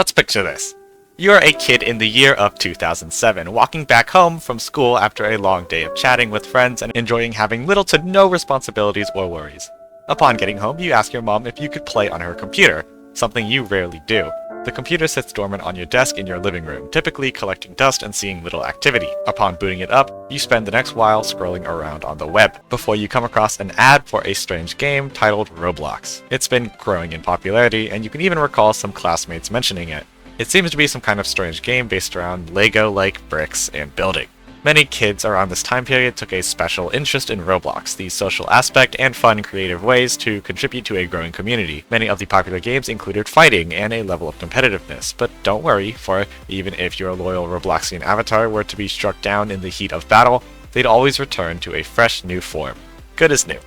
Let's picture this. You're a kid in the year of 2007, walking back home from school after a long day of chatting with friends and enjoying having little to no responsibilities or worries. Upon getting home, you ask your mom if you could play on her computer, something you rarely do. The computer sits dormant on your desk in your living room, typically collecting dust and seeing little activity. Upon booting it up, you spend the next while scrolling around on the web, before you come across an ad for a strange game titled Roblox. It's been growing in popularity, and you can even recall some classmates mentioning it. It seems to be some kind of strange game based around Lego-like bricks and building. Many kids around this time period took a special interest in Roblox, the social aspect and fun creative ways to contribute to a growing community. Many of the popular games included fighting and a level of competitiveness, but don't worry, for even if your loyal Robloxian avatar were to be struck down in the heat of battle, they'd always return to a fresh new form. Good as new.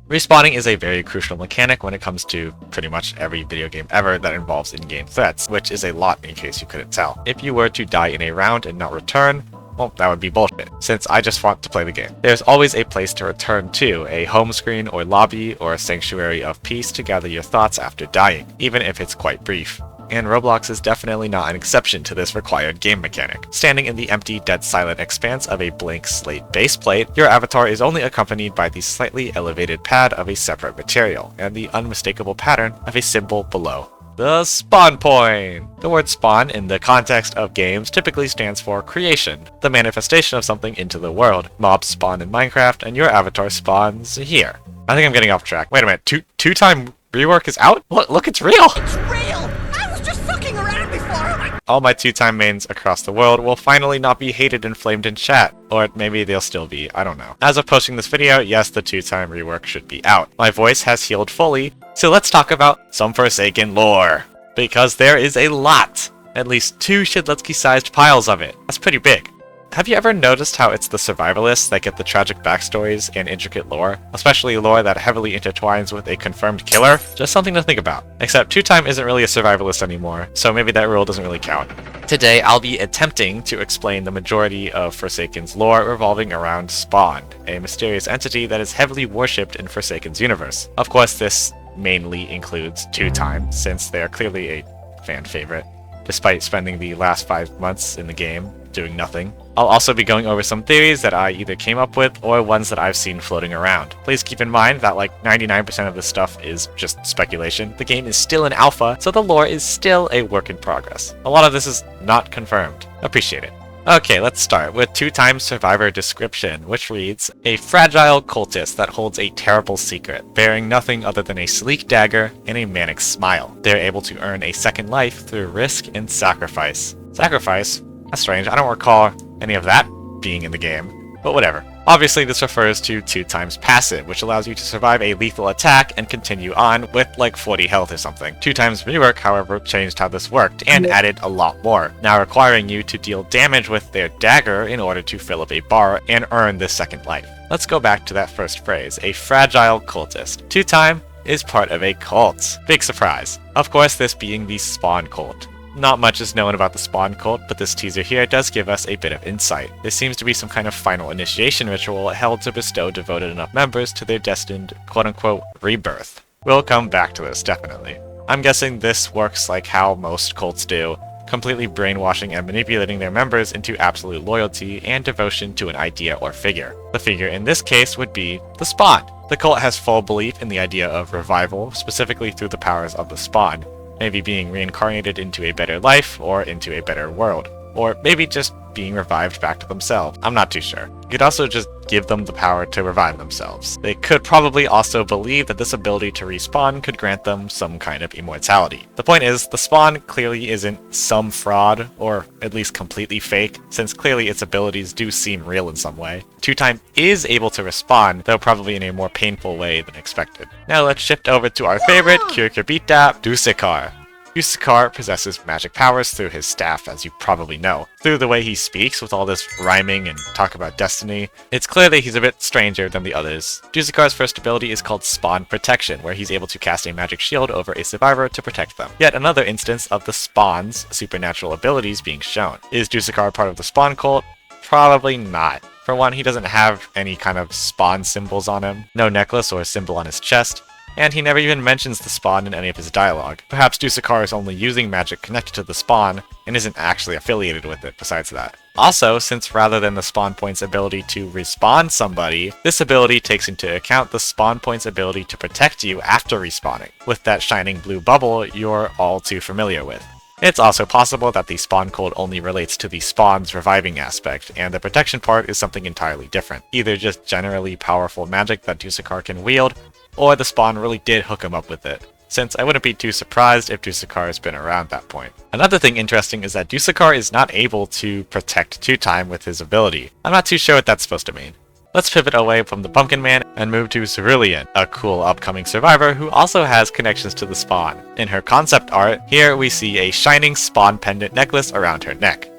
Respawning is a very crucial mechanic when it comes to pretty much every video game ever that involves in-game threats, which is a lot in case you couldn't tell. If you were to die in a round and not return, well, that would be bullshit, since I just want to play the game. There's always a place to return to, a home screen or lobby or a sanctuary of peace to gather your thoughts after dying, even if it's quite brief. And Roblox is definitely not an exception to this required game mechanic. Standing in the empty, dead silent expanse of a blank slate base plate, your avatar is only accompanied by the slightly elevated pad of a separate material, and the unmistakable pattern of a symbol below. The spawn point! The word spawn in the context of games typically stands for creation, the manifestation of something into the world. Mobs spawn in Minecraft, and your avatar spawns here. I think I'm getting off track. Wait a minute, two-time rework is out? Look, it's real! It's real! I was just fucking around before! All my two-time mains across the world will finally not be hated and flamed in chat. Or maybe they'll still be, I don't know. As of posting this video, yes, the two-time rework should be out. My voice has healed fully, so let's talk about some Forsaken lore. Because there is a lot! At least 2 Shidletsky-sized piles of it. That's pretty big. Have you ever noticed how it's the survivalists that get the tragic backstories and intricate lore? Especially lore that heavily intertwines with a confirmed killer? Just something to think about. Except two-time isn't really a survivalist anymore, so maybe that rule doesn't really count. Today, I'll be attempting to explain the majority of Forsaken's lore revolving around Spawn, a mysterious entity that is heavily worshipped in Forsaken's universe. Of course, this mainly includes two-time, since they are clearly a fan favorite, despite spending the last 5 months in the game doing nothing. I'll also be going over some theories that I either came up with or ones that I've seen floating around. Please keep in mind that like 99% of this stuff is just speculation. The game is still in alpha, so the lore is still a work in progress. A lot of this is not confirmed. Appreciate it. Okay, let's start with two-time survivor description, which reads, a fragile cultist that holds a terrible secret, bearing nothing other than a sleek dagger and a manic smile. They're able to earn a second life through risk and sacrifice. Sacrifice? That's strange. I don't recall any of that being in the game, but whatever. Obviously, this refers to two-times passive, which allows you to survive a lethal attack and continue on with like 40 health or something. Two-times rework, however, changed how this worked and added a lot more, now requiring you to deal damage with their dagger in order to fill up a bar and earn this second life. Let's go back to that first phrase, a fragile cultist. Two-time is part of a cult. Big surprise. Of course, this being the Spawn cult. Not much is known about the Spawn cult, but this teaser here does give us a bit of insight. This seems to be some kind of final initiation ritual held to bestow devoted enough members to their destined quote-unquote rebirth. We'll come back to this, definitely. I'm guessing this works like how most cults do, completely brainwashing and manipulating their members into absolute loyalty and devotion to an idea or figure. The figure in this case would be the Spawn. The cult has full belief in the idea of revival, specifically through the powers of the Spawn. Maybe being reincarnated into a better life, or into a better world. Or maybe just being revived back to themselves. I'm not too sure. You could also just give them the power to revive themselves. They could probably also believe that this ability to respawn could grant them some kind of immortality. The point is, the Spawn clearly isn't some fraud, or at least completely fake, since clearly its abilities do seem real in some way. Two-time is able to respawn, though probably in a more painful way than expected. Now let's shift over to our favorite, Kurbita Dusekar. Dusekar possesses magic powers through his staff, as you probably know. Through the way he speaks with all this rhyming and talk about destiny, it's clear that he's a bit stranger than the others. Dusekar's first ability is called Spawn Protection, where he's able to cast a magic shield over a survivor to protect them. Yet another instance of the Spawn's supernatural abilities being shown. Is Dusekar part of the Spawn cult? Probably not. For one, he doesn't have any kind of Spawn symbols on him, no necklace or symbol on his chest, and he never even mentions the spawn in any of his dialogue. Perhaps Dusakar is only using magic connected to the spawn, and isn't actually affiliated with it besides that. Also, since rather than the spawn point's ability to respawn somebody, this ability takes into account the spawn point's ability to protect you after respawning, with that shining blue bubble you're all too familiar with. It's also possible that the spawn code only relates to the spawn's reviving aspect, and the protection part is something entirely different. Either just generally powerful magic that Dusakar can wield, or the spawn really did hook him up with it, since I wouldn't be too surprised if Dusakar has been around that point. Another thing interesting is that Dusakar is not able to protect TwoTime with his ability. I'm not too sure what that's supposed to mean. Let's pivot away from the Pumpkin Man and move to Cerulean, a cool upcoming survivor who also has connections to the spawn. In her concept art, here we see a shining spawn pendant necklace around her neck.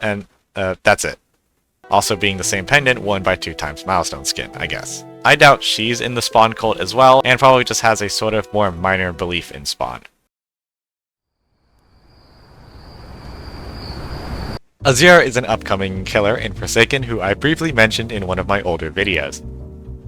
And that's it. Also being the same pendant worn by TwoTime's milestone skin, I guess. I doubt she's in the spawn cult as well, and probably just has a sort of more minor belief in spawn. Azure is an upcoming killer in Forsaken who I briefly mentioned in one of my older videos.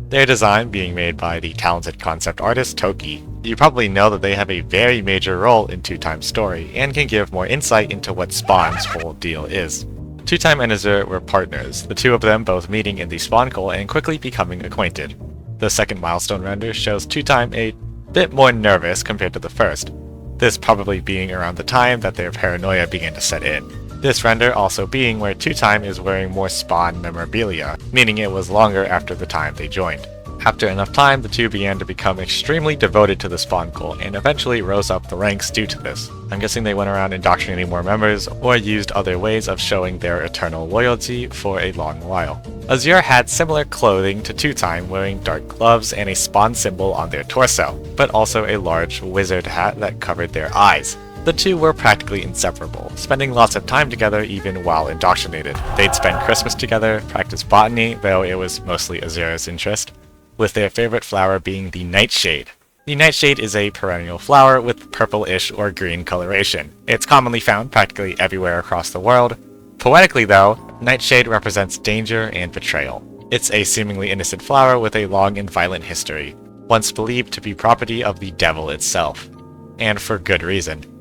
Their design being made by the talented concept artist Toki. You probably know that they have a very major role in TwoTime's story, and can give more insight into what Spawn's whole deal is. TwoTime and Azure were partners, the two of them both meeting in the Spawn Call and quickly becoming acquainted. The second milestone render shows TwoTime a bit more nervous compared to the first, this probably being around the time that their paranoia began to set in. This render also being where TwoTime is wearing more Spawn memorabilia, meaning it was longer after the time they joined. After enough time, the two began to become extremely devoted to the Spawn cult and eventually rose up the ranks due to this. I'm guessing they went around indoctrinating more members or used other ways of showing their eternal loyalty for a long while. Azure had similar clothing to TwoTime, wearing dark gloves and a Spawn symbol on their torso, but also a large wizard hat that covered their eyes. The two were practically inseparable, spending lots of time together even while indoctrinated. They'd spend Christmas together, practice botany, though it was mostly Azure's interest, with their favorite flower being the nightshade. The nightshade is a perennial flower with purplish or green coloration. It's commonly found practically everywhere across the world. Poetically though, nightshade represents danger and betrayal. It's a seemingly innocent flower with a long and violent history, once believed to be property of the devil itself. And for good reason.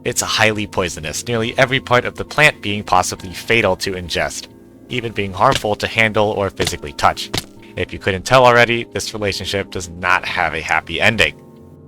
It's highly poisonous, nearly every part of the plant being possibly fatal to ingest, even being harmful to handle or physically touch. If you couldn't tell already, this relationship does not have a happy ending.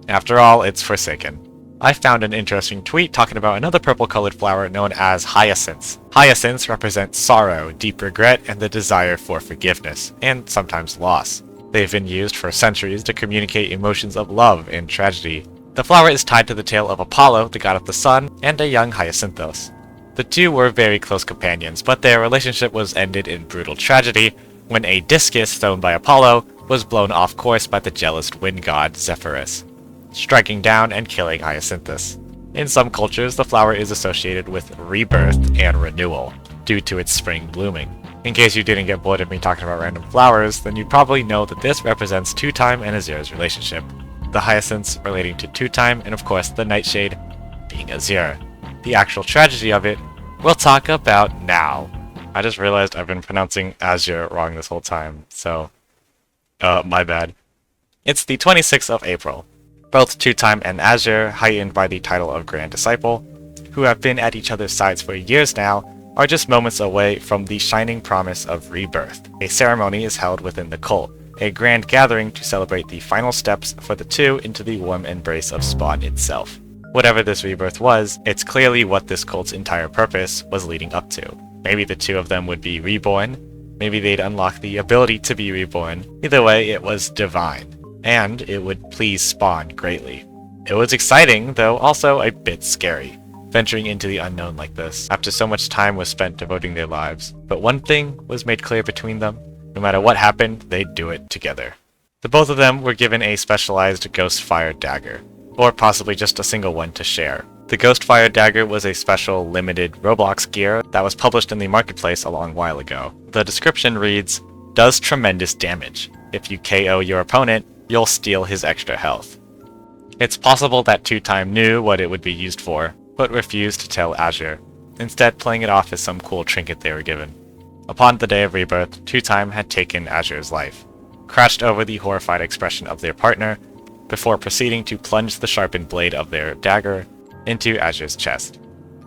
After all, it's Forsaken. I found an interesting tweet talking about another purple-colored flower known as hyacinths. Hyacinths represent sorrow, deep regret, and the desire for forgiveness, and sometimes loss. They've been used for centuries to communicate emotions of love and tragedy. The flower is tied to the tale of Apollo, the god of the sun, and a young Hyacinthos. The two were very close companions, but their relationship was ended in brutal tragedy when a discus thrown by Apollo was blown off course by the jealous wind god Zephyrus, striking down and killing Hyacinthus. In some cultures, the flower is associated with rebirth and renewal, due to its spring blooming. In case you didn't get bored of me talking about random flowers, then you probably know that this represents TwoTime and Azure's relationship. The hyacinths relating to TwoTime, and of course the nightshade being Azure. The actual tragedy of it, we'll talk about now. I just realized I've been pronouncing Azure wrong this whole time, so my bad. It's the 26th of April. Both TwoTime and Azure, heightened by the title of Grand Disciple, who have been at each other's sides for years now, are just moments away from the shining promise of rebirth. A ceremony is held within the cult, a grand gathering to celebrate the final steps for the two into the warm embrace of Spawn itself. Whatever this rebirth was, it's clearly what this cult's entire purpose was leading up to. Maybe the two of them would be reborn, maybe they'd unlock the ability to be reborn. Either way, it was divine, and it would please Spawn greatly. It was exciting, though also a bit scary, venturing into the unknown like this, after so much time was spent devoting their lives. But one thing was made clear between them. No matter what happened, they'd do it together. The both of them were given a specialized Ghostfire dagger, or possibly just a single one to share. The Ghostfire dagger was a special limited Roblox gear that was published in the marketplace a long while ago. The description reads, "Does tremendous damage. If you KO your opponent, you'll steal his extra health." It's possible that TwoTime knew what it would be used for, but refused to tell Azure, instead playing it off as some cool trinket they were given. Upon the day of rebirth, TwoTime had taken Azure's life, crouched over the horrified expression of their partner, before proceeding to plunge the sharpened blade of their dagger into Azure's chest.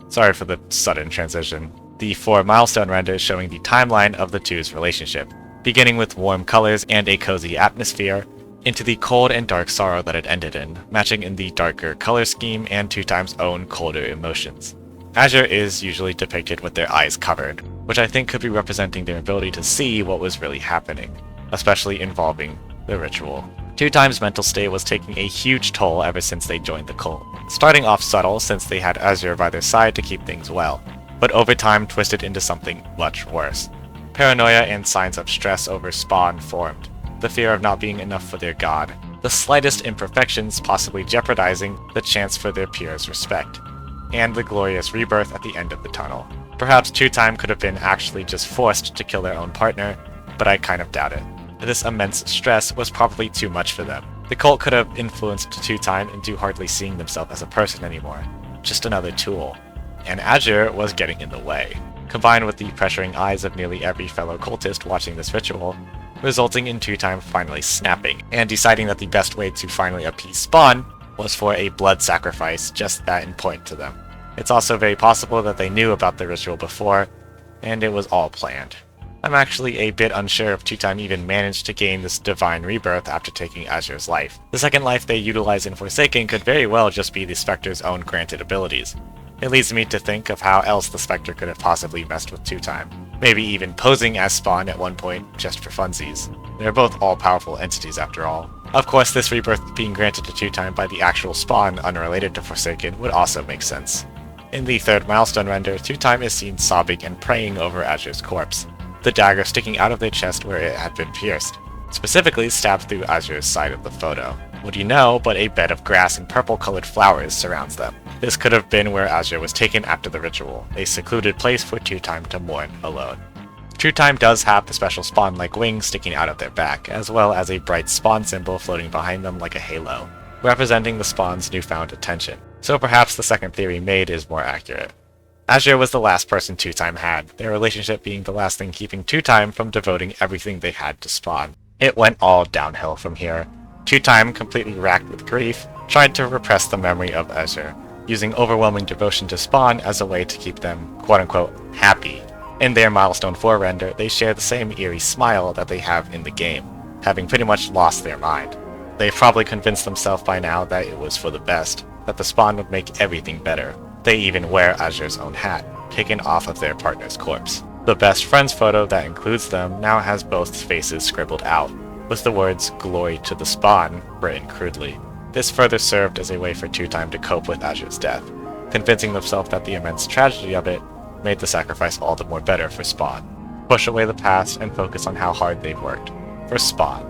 Sorry for the sudden transition. The 4 milestone renders showing the timeline of the two's relationship, beginning with warm colors and a cozy atmosphere, into the cold and dark sorrow that it ended in, matching in the darker color scheme and TwoTime's own colder emotions. Azure is usually depicted with their eyes covered, which I think could be representing their ability to see what was really happening, especially involving the ritual. TwoTime's mental state was taking a huge toll ever since they joined the cult, starting off subtle since they had Azure by their side to keep things well, but over time twisted into something much worse. Paranoia and signs of stress over Spawn formed, the fear of not being enough for their god, the slightest imperfections possibly jeopardizing the chance for their peers' respect, and the glorious rebirth at the end of the tunnel. Perhaps TwoTime could have been actually just forced to kill their own partner, but I kind of doubt it. This immense stress was probably too much for them. The cult could have influenced TwoTime into hardly seeing themselves as a person anymore, just another tool. And Azure was getting in the way, combined with the pressuring eyes of nearly every fellow cultist watching this ritual, resulting in TwoTime finally snapping, and deciding that the best way to finally appease Spawn was for a blood sacrifice just that important to them. It's also very possible that they knew about the ritual before, and it was all planned. I'm actually a bit unsure if TwoTime even managed to gain this divine rebirth after taking Azure's life. The second life they utilize in Forsaken could very well just be the Spectre's own granted abilities. It leads me to think of how else the Spectre could have possibly messed with TwoTime. Maybe even posing as Spawn at one point, just for funsies. They're both all-powerful entities after all. Of course, this rebirth being granted to TwoTime by the actual Spawn unrelated to Forsaken would also make sense. In the 3rd milestone render, TwoTime is seen sobbing and praying over Azure's corpse, the dagger sticking out of their chest where it had been pierced, specifically stabbed through Azure's side of the photo. What do you know but a bed of grass and purple-colored flowers surrounds them. This could have been where Azure was taken after the ritual, a secluded place for TwoTime to mourn alone. TwoTime does have the special Spawn-like wings sticking out of their back, as well as a bright Spawn symbol floating behind them like a halo, representing the Spawn's newfound attention. So perhaps the second theory made is more accurate. Azure was the last person TwoTime had, their relationship being the last thing keeping TwoTime from devoting everything they had to Spawn. It went all downhill from here. TwoTime, completely racked with grief, tried to repress the memory of Azure, using overwhelming devotion to Spawn as a way to keep them, quote-unquote, happy. In their Milestone 4 render, they share the same eerie smile that they have in the game, having pretty much lost their mind. They've probably convinced themselves by now that it was for the best, that the Spawn would make everything better. They even wear Azure's own hat, taken off of their partner's corpse. The best friends photo that includes them now has both faces scribbled out, with the words "Glory to the Spawn" written crudely. This further served as a way for TwoTime to cope with Azure's death, convincing themselves that the immense tragedy of it made the sacrifice all the more better for Spawn. Push away the past and focus on how hard they've worked. For Spawn.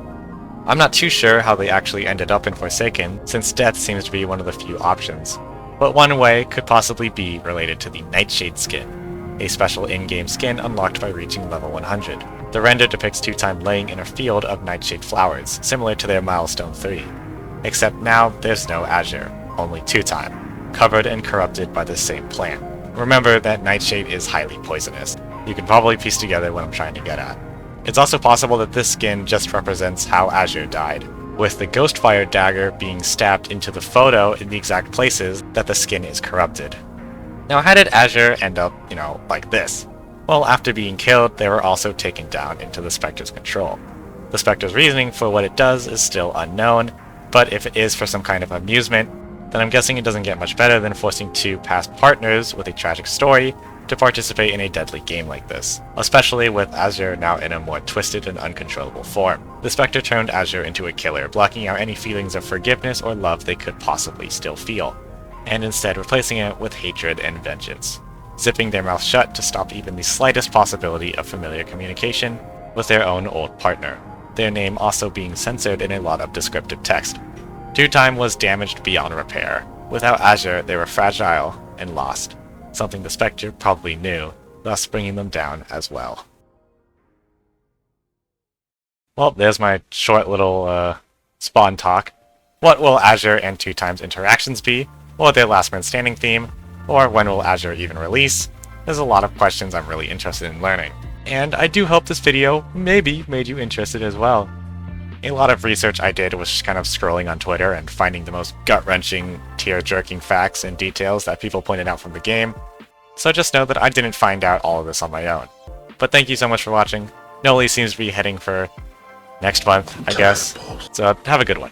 I'm not too sure how they actually ended up in Forsaken, since death seems to be one of the few options. But one way could possibly be related to the Nightshade skin, a special in-game skin unlocked by reaching level 100. The render depicts TwoTime laying in a field of nightshade flowers, similar to their Milestone 3. Except now there's no Azure, only TwoTime, covered and corrupted by the same plant. Remember that nightshade is highly poisonous. You can probably piece together what I'm trying to get at. It's also possible that this skin just represents how Azure died, with the Ghostfire dagger being stabbed into the photo in the exact places that the skin is corrupted. Now how did Azure end up, like this? Well, after being killed, they were also taken down into the Spectre's control. The Spectre's reasoning for what it does is still unknown, but if it is for some kind of amusement, then I'm guessing it doesn't get much better than forcing 2 past partners with a tragic story to participate in a deadly game like this, especially with Azure now in a more twisted and uncontrollable form. The Spectre turned Azure into a killer, blocking out any feelings of forgiveness or love they could possibly still feel, and instead replacing it with hatred and vengeance, zipping their mouth shut to stop even the slightest possibility of familiar communication with their own old partner, their name also being censored in a lot of descriptive text. TwoTime was damaged beyond repair. Without Azure, they were fragile and lost, something the Spectre probably knew, thus bringing them down as well. Well, there's my short little Spawn talk. What will Azure and TwoTime's interactions be? Will their last man standing theme? Or when will Azure even release? There's a lot of questions I'm really interested in learning. And I do hope this video maybe made you interested as well. A lot of research I did was just kind of scrolling on Twitter and finding the most gut-wrenching, tear-jerking facts and details that people pointed out from the game, so just know that I didn't find out all of this on my own. But thank you so much for watching. Noli seems to be heading for next month, I guess, so have a good one.